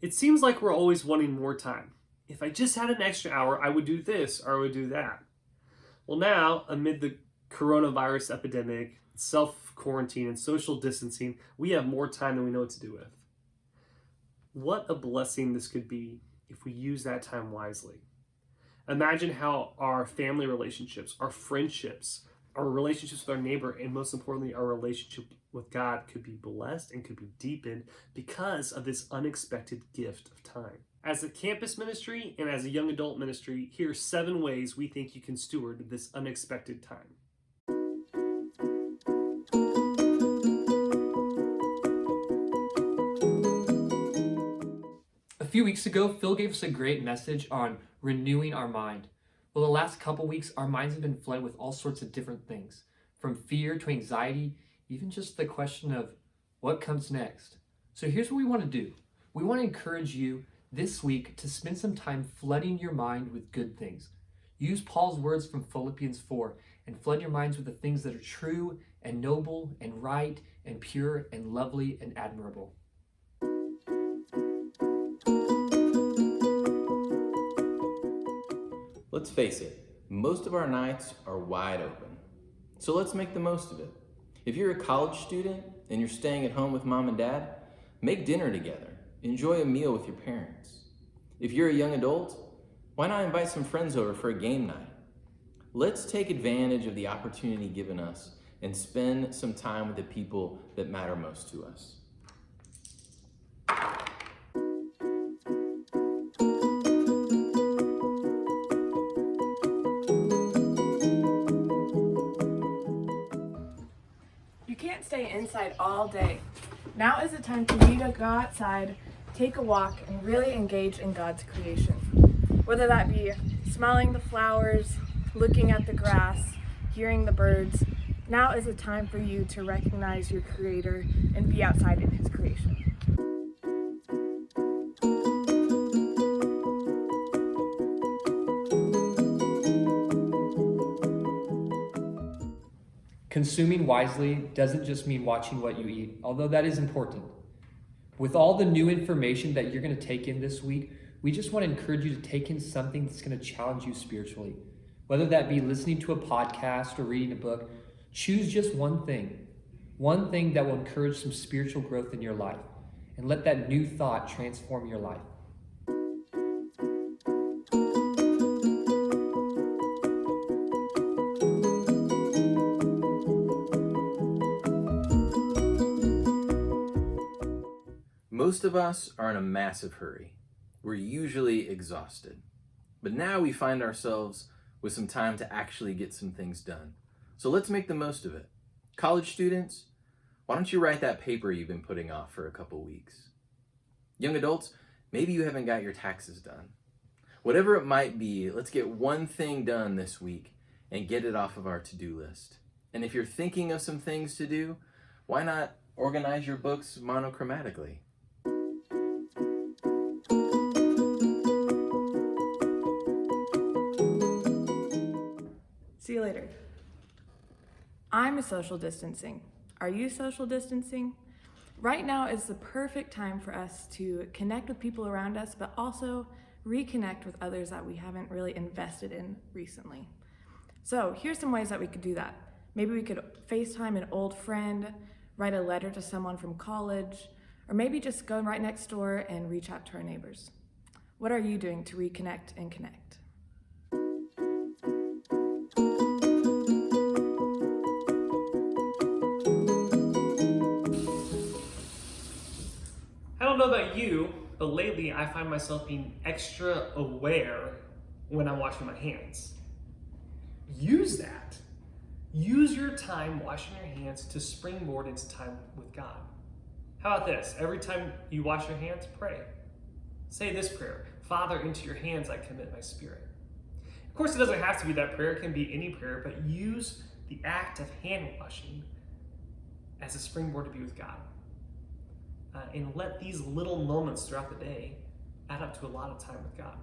It seems like we're always wanting more time. If I just had an extra hour, I would do this or I would do that. Well, now, amid the coronavirus epidemic, self-quarantine, and social distancing, we have more time than we know what to do with. What a blessing this could be if we use that time wisely. Imagine how our family relationships, our friendships, our relationships with our neighbor, and most importantly, our relationship with God could be blessed and could be deepened because of this unexpected gift of time. As a campus ministry and as a young adult ministry, here are 7 ways we think you can steward this unexpected time. A few weeks ago, Phil gave us a great message on renewing our mind. Well, the last couple weeks, our minds have been flooded with all sorts of different things, from fear to anxiety, even just the question of what comes next. So here's what we want to do. We want to encourage you this week to spend some time flooding your mind with good things. Use Paul's words from Philippians 4 and flood your minds with the things that are true and noble and right and pure and lovely and admirable. Let's face it, most of our nights are wide open. So let's make the most of it. If you're a college student and you're staying at home with mom and dad, make dinner together. Enjoy a meal with your parents. If you're a young adult, why not invite some friends over for a game night? Let's take advantage of the opportunity given us and spend some time with the people that matter most to us. You can't stay inside all day. Now is the time for you to go outside, take a walk, and really engage in God's creation. Whether that be smelling the flowers, looking at the grass, hearing the birds, now is the time for you to recognize your Creator and be outside in His creation. Consuming wisely doesn't just mean watching what you eat, although that is important. With all the new information that you're going to take in this week, we just want to encourage you to take in something that's going to challenge you spiritually. Whether that be listening to a podcast or reading a book, choose just one thing that will encourage some spiritual growth in your life, and let that new thought transform your life. Most of us are in a massive hurry. We're usually exhausted. But now we find ourselves with some time to actually get some things done. So let's make the most of it. College students, why don't you write that paper you've been putting off for a couple weeks? Young adults, maybe you haven't got your taxes done. Whatever it might be, let's get one thing done this week and get it off of our to-do list. And if you're thinking of some things to do, why not organize your books monochromatically? See you later. I'm social distancing. Are you social distancing? Right now is the perfect time for us to connect with people around us, but also reconnect with others that we haven't really invested in recently. So here's some ways that we could do that. Maybe we could FaceTime an old friend, write a letter to someone from college, or maybe just go right next door and reach out to our neighbors. What are you doing to reconnect and connect? I don't know about you, but lately I find myself being extra aware when I'm washing my hands. Use that. Use your time washing your hands to springboard into time with God. How about this? Every time you wash your hands, pray. Say this prayer: Father, into your hands I commit my spirit. Of course, it doesn't have to be that prayer. It can be any prayer, but use the act of hand washing as a springboard to be with God. And let these little moments throughout the day add up to a lot of time with God.